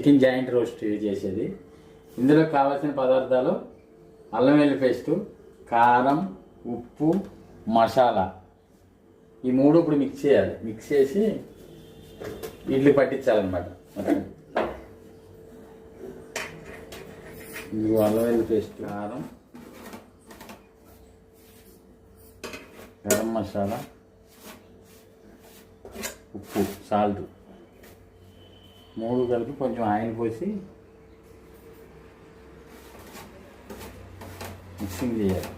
Chicken joint roast చేసేది. ఇందులో కావాల్సిన పదార్థాలు అల్లం వెల్లుల్లి పేస్టు, కారం, ఉప్పు, మసాలా, ఈ మూడు ఇప్పుడు మిక్స్ చేయాలి. మిక్స్ చేసి ఇడ్లీ పట్టించాలన్నమాట. ఇది అల్లం వెల్లుల్లి పేస్ట్, కారం, గరం మసాలా, ఉప్పు, సాల్ట్ మూడు కలిపి కొంచెం ఆయిల్ పోసి మిక్సింగ్ చేయాలి.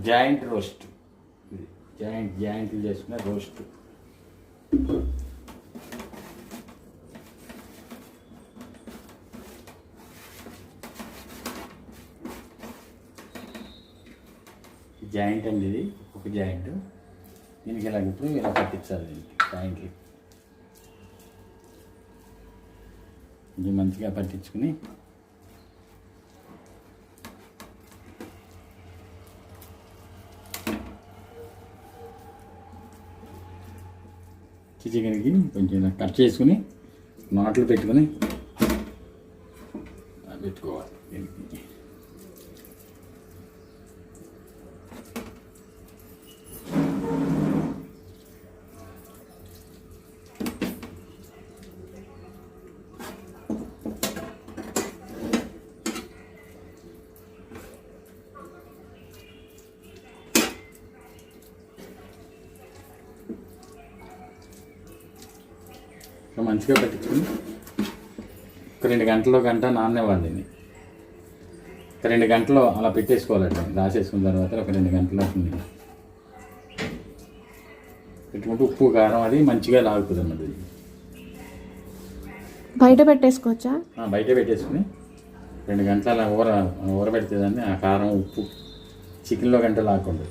జాయింట్ రోస్ట్, జాయింట్లు చేసుకున్న రోస్ట్. జాయింట్ అండి, ఇది ఒక జాయింట్. దీనికి ఇలా ఇప్పుడు ఇలా పట్టించాలి. దీనికి జాయింట్కి ఇది మంచిగా పట్టించుకుని చికెన్కి కొంచెం కట్ చేసుకుని నాట్లు పెట్టుకుని పెట్టుకోవాలి. మంచిగా పట్టించుకుని ఒక 2 గంటలో గంట నానేవ్వాలి. దీన్ని ఒక 2 గంటలు అలా పెట్టేసుకోవాలండి. రాసేసుకున్న తర్వాత ఒక 2 గంటలు అవుతుంది పెట్టుకుంటే ఉప్పు కారం అది మంచిగా లాగుతుంది అన్నది. బయట పెట్టేసుకోవచ్చా? బయట పెట్టేసుకుని 2 గంటలు అలా ఊరబెడుతుందని ఆ కారం ఉప్పు చికెన్లో గంట లాగకుండా.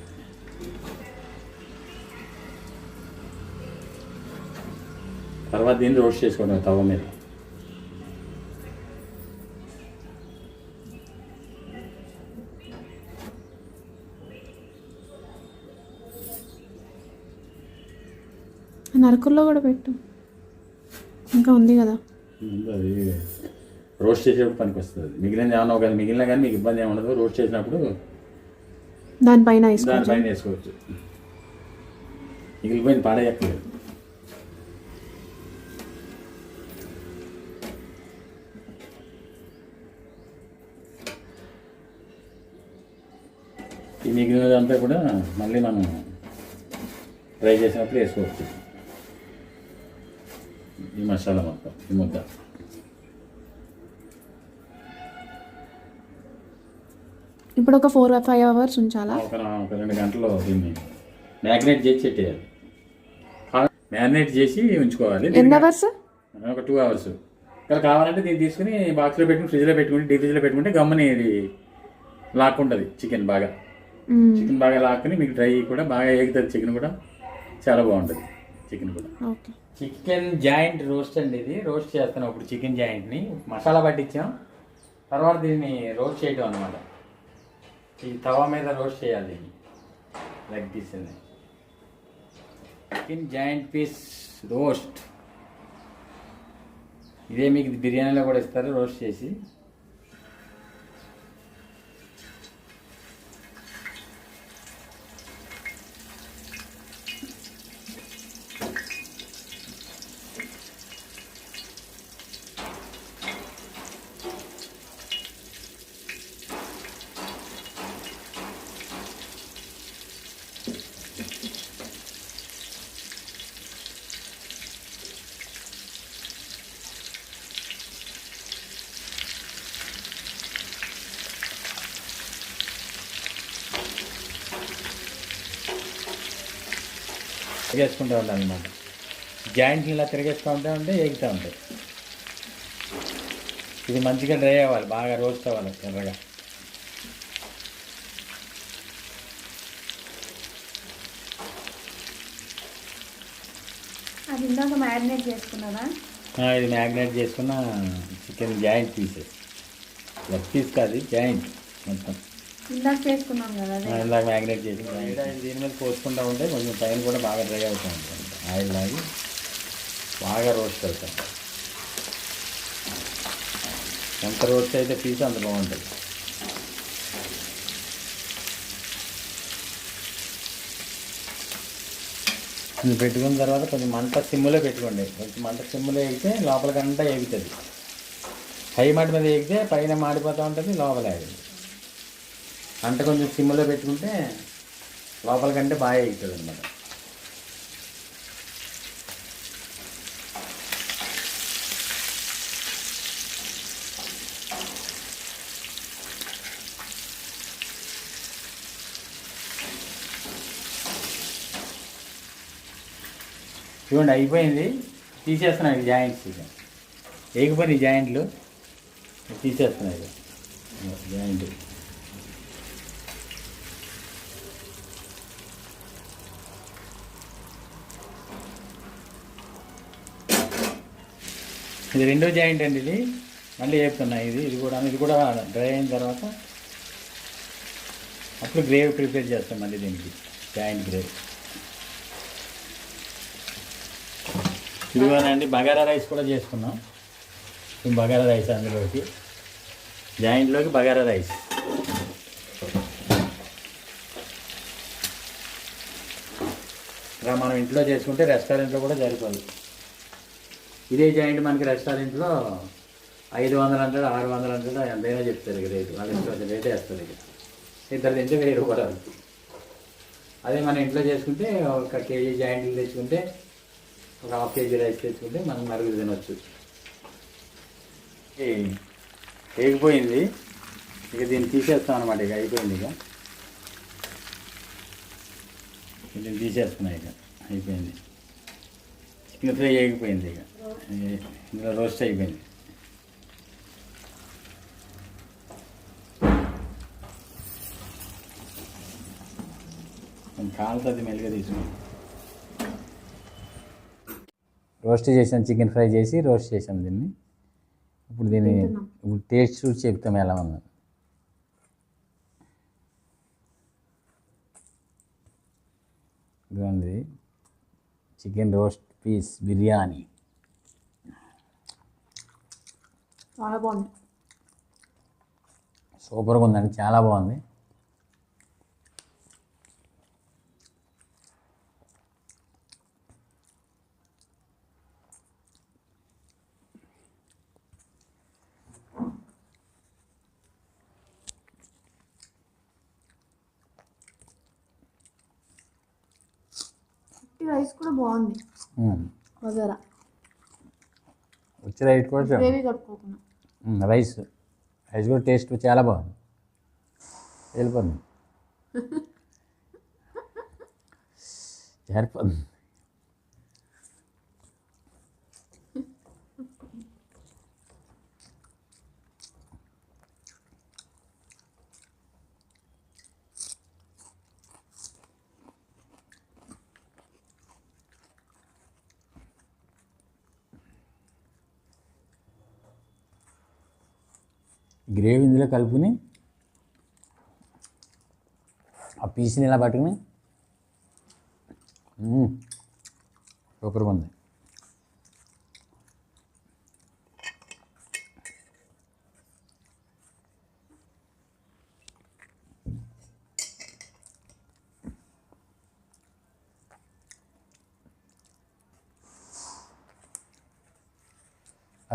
తర్వాత దీన్ని రోస్ట్ చేసుకోవడం తవ మీద. నరకుల్లో కూడా పెట్టు, ఇంకా ఉంది కదా. అది రోస్ట్ చేసేప్పుడు పనికి వస్తుంది. మిగిలిన ఏమన్నా ఒకవేళ మిగిలిన కానీ మీకు ఇబ్బంది ఏమి ఉండదు. రోస్ట్ చేసినప్పుడు దానిపైన వేసుకోవచ్చు. మిగిలిపోయింది పాడేయక్కలేదు. ఈ మిగిలినదంతా కూడా మళ్ళీ మనం ఫ్రై చేసినప్పుడు వేసుకోవచ్చు. ఈ మసాలా మొత్తం ఈ ముద్ద. ఇప్పుడు ఒక 4-5 అవర్స్ ఉంచాలా? ఒక 2 గంటలు దీన్ని మ్యాగ్నేట్ చేసి పెట్టేయాలి. మ్యాగ్నేట్ చేసి ఉంచుకోవాలి. ఎన్ని అవర్స్? ఒక 2 అవర్స్. ఇక్కడ కావాలంటే దీన్ని తీసుకుని బాక్స్లో పెట్టుకుని ఫ్రిడ్జ్లో పెట్టుకుంటే డీప్ ఫ్రిడ్జ్లో పెట్టుకుంటే గమ్మని ఇది లాక్కుంటుంది. చికెన్ బాగా లాక్కుని మీకు డ్రై కూడా బాగా ఎగుతుంది. చికెన్ కూడా చాలా బాగుంటుంది. చికెన్ కూడా చికెన్ జాయింట్ రోస్ట్ అండి. ఇది రోస్ట్ చేస్తాను ఇప్పుడు. చికెన్ జాయింట్ని మసాలా పట్టించాం. తర్వాత దీన్ని రోస్ట్ చేయడం అనమాట. ఈ తవా మీద రోస్ట్ చేయాలి. లెగ్ పీస్ అండి. Chicken joint piece roast. ఇదే మీకు బిర్యానీలో కూడా ఇస్తారు రోస్ట్ చేసి. తిరిగేసుకుంటూ ఉండాలి అన్నమాట. జాయింట్లు ఇలా తిరిగేస్తూ ఉంటే ఎగుతూ ఉంటాయి. ఇది మంచిగా డ్రై అవ్వాలి, బాగా రోస్ట్ అవ్వాలి ఎర్రగా. అది ఇందాక మ్యారినేట్ చేసుకున్నారా? ఇది మ్యాగ్నేట్ చేసుకున్న chicken joint pieces, leg piece కాదు జాయింట్ మొత్తం. ఇందాక చేసుకున్నాం కదా అదే. ఇందాక మ్యాగ్నేట్ చేసి దీని మీద పోసుకుంటూ ఉంటే కొంచెం టైం కూడా బాగా డ్రై అవుతూ ఉంటుంది. ఆయిల్ లాగి బాగా రోస్ట్ అవుతాం. ఎంత రోస్ట్ అయితే పీస్ అంత బాగుంటుంది. ఇది పెట్టుకున్న తర్వాత కొంచెం మంట సిమ్లో పెట్టుకోండి. కొంచెం మంట సిమ్లో వేగితే లోపలికంతా ఎగుతుంది. హై మంట మీద ఎగితే పైన మాడిపోతూ ఉంటుంది, లోపల ఎగుతుంది. మంట కొంచెం సిమ్లో పెట్టుకుంటే లోపలికంటే బాగా ఎగుతుంది అన్నమాట. చూడండి అయిపోయింది. తీసేస్తున్నాయి జాయింట్స్. ఇక ఏగిపోయిన జాయింట్లు తీసేస్తున్నాయి. జాయింట్ ఇది రెండో జాయింట్ అండి. ఇది మళ్ళీ వేపుతున్నాయి. ఇది కూడా డ్రై అయిన తర్వాత అప్పుడు గ్రేవీ ప్రిపేర్ చేస్తాం. మళ్ళీ దీనికి జాయింట్ గ్రేవీ. ఇదిగోనండి బగారా రైస్ కూడా చేసుకున్నాం. ఈ బగారా రైస్ అందులోకి జాయింట్లోకి బగారా రైస్. ఇలా మనం ఇంట్లో చేసుకుంటే రెస్టారెంట్లో కూడా సరిపోదు. ఇదే జాయింట్ మనకి రెస్టారెంట్లో 500 అంటాడు, 600 అంటాడు, ఎంతైనా చెప్తారు. ఇక రేటు వాళ్ళ ఇష్టం రేటే వేస్తారు. ఇక ఇద్దరు తింటే 1000 రూపాయలు. అదే మన ఇంట్లో చేసుకుంటే 1 కేజీ జాయింట్లు తెచ్చుకుంటే, 1/2 కేజీ రైస్ తెచ్చుకుంటే మనం నలుగురు తినొచ్చు. వేగిపోయింది. ఇక దీన్ని తీసేస్తాం అనమాట. ఇక అయిపోయింది. ఇక దీన్ని తీసేస్తున్నాయి. ఇక అయిపోయింది. చికెన్ ఫ్రై వేగిపోయింది. ఇక ఇందులో రోస్ట్ అయిపోయింది. కాలుతుంది మెల్లిగా తీసుకుని. రోస్ట్ చేసాం, చికెన్ ఫ్రై చేసి రోస్ట్ చేసాం దీన్ని. ఇప్పుడు టేస్ట్ చూసి చెప్తాం ఎలా ఉందో. ఇదిగోండి చికెన్ రోస్ట్ పీస్ బిర్యానీ. చాలా బాగుంది. సూపర్గా ఉందండి, చాలా బాగుంది. రైస్ కూడా బాగుంది. బగారా వచ్చి రైస్ కూడా గ్రేవీ కలుపుకోకుండా రైస్ కూడా టేస్ట్ చాలా బాగుంది. వెళ్ళిపోతుంది సరిపోతుంది. గ్రేవీ ఇందులో కలుపుని ఆ పీస్ని ఇలా పట్టుకుని సూపర్గా ఉంది.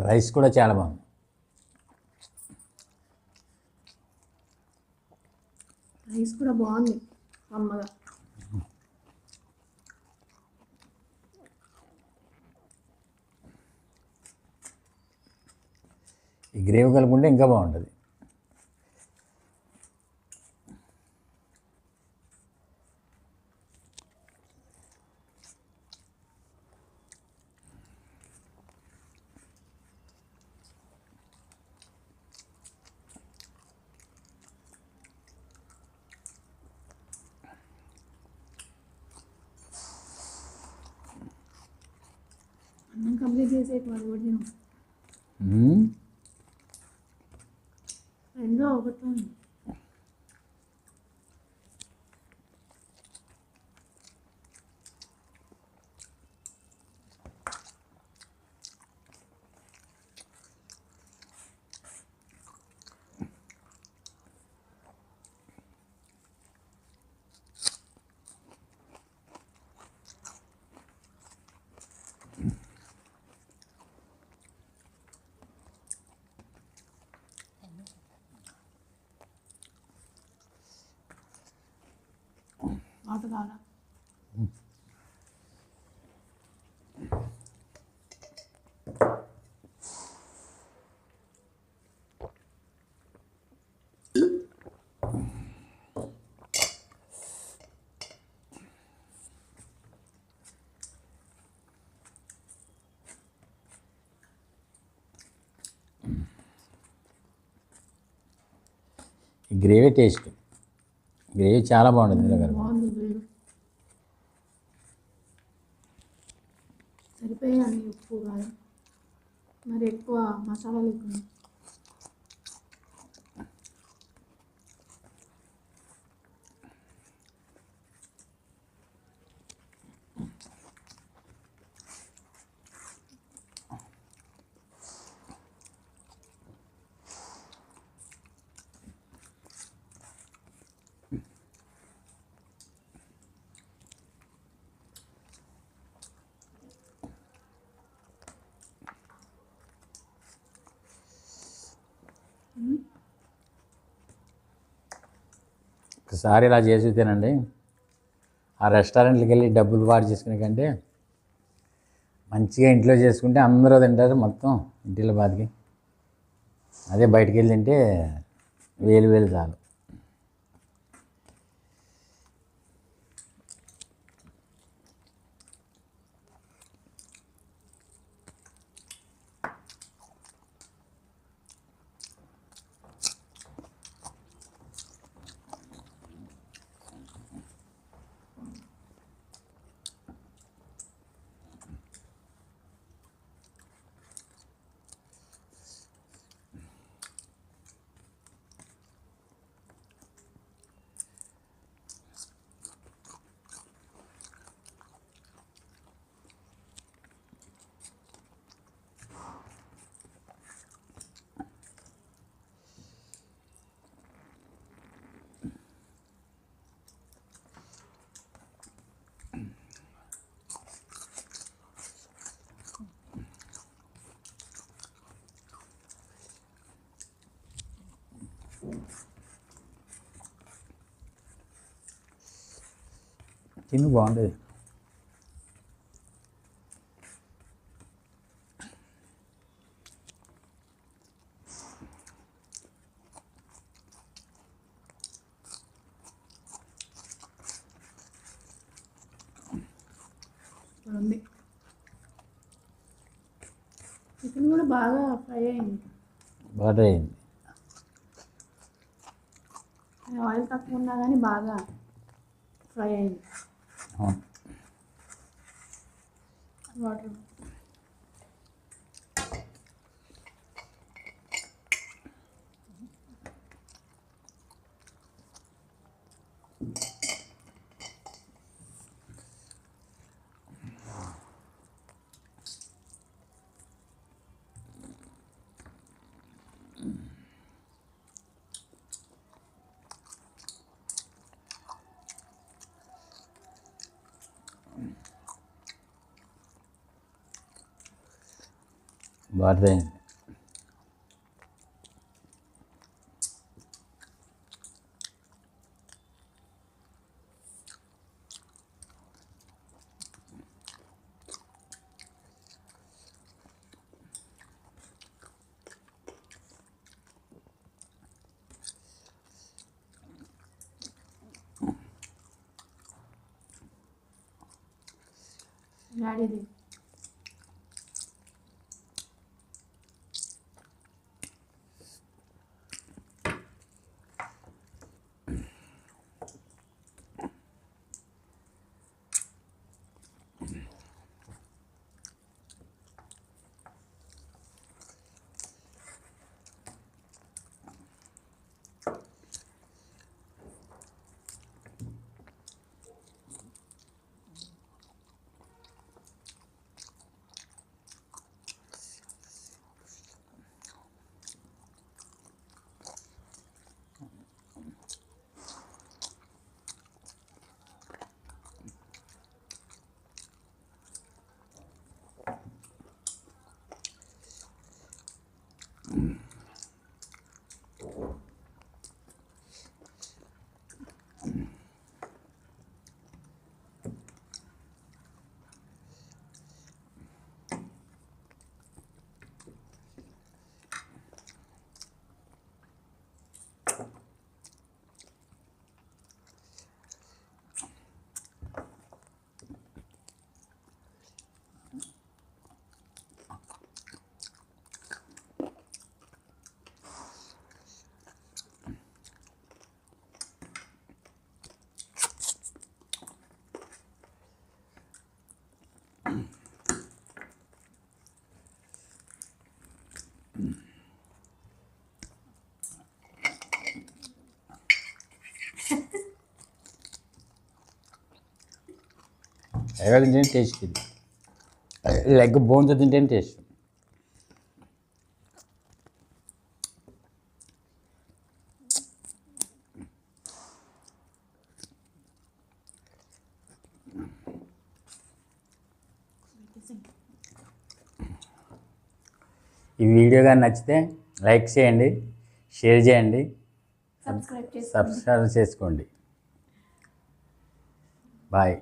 రైస్ కూడా చాలా బాగుంది. రైస్ కూడా బాగుంది అమ్మగా. ఈ గ్రేవీ కలుపుకుంటే ఇంకా బాగుంటుంది. కంప్లీట్ చేసే వాళ్ళు కూడా తిను. రెండో ఒకటో వాటర్ కావాలా? గ్రేవీ టేస్ట్, గ్రేవీ చాలా బాగుంటుంది గారు. బాగుంది గ్రేవీ. సరిపోయాయి ఉప్పు కాదు, మరి ఎక్కువ మసాలా లేకుండా. ఒకసారి ఇలా చేసి తినండి. ఆ రెస్టారెంట్కి వెళ్ళి డబ్బులు పాడు చేసుకునే కంటే మంచిగా ఇంట్లో చేసుకుంటే అందరూ తింటారు మొత్తం ఇంటిలో బాధకి. అదే బయటికి వెళ్ళి తింటే వేలు వేలు చాలు. తిని బాగుంటుంది. ఉంది. చికెన్ కూడా బాగా ఫ్రై అయింది. బాగా అయింది. ఆయిల్ తక్కువ ఉన్నా కానీ బాగా ఫ్రై అయింది. వాటర్ బాగా అయింది. డాడీది ఎగ తింటేనే టేస్ట్ ఇది. లెగ్ బోన్తో తింటేనే టేస్ట్. ఈ వీడియో కానీ నచ్చితే లైక్ చేయండి, షేర్ చేయండి, సబ్స్క్రైబ్ చేసి సబ్స్క్రైబ్ చేసుకోండి. బాయ్.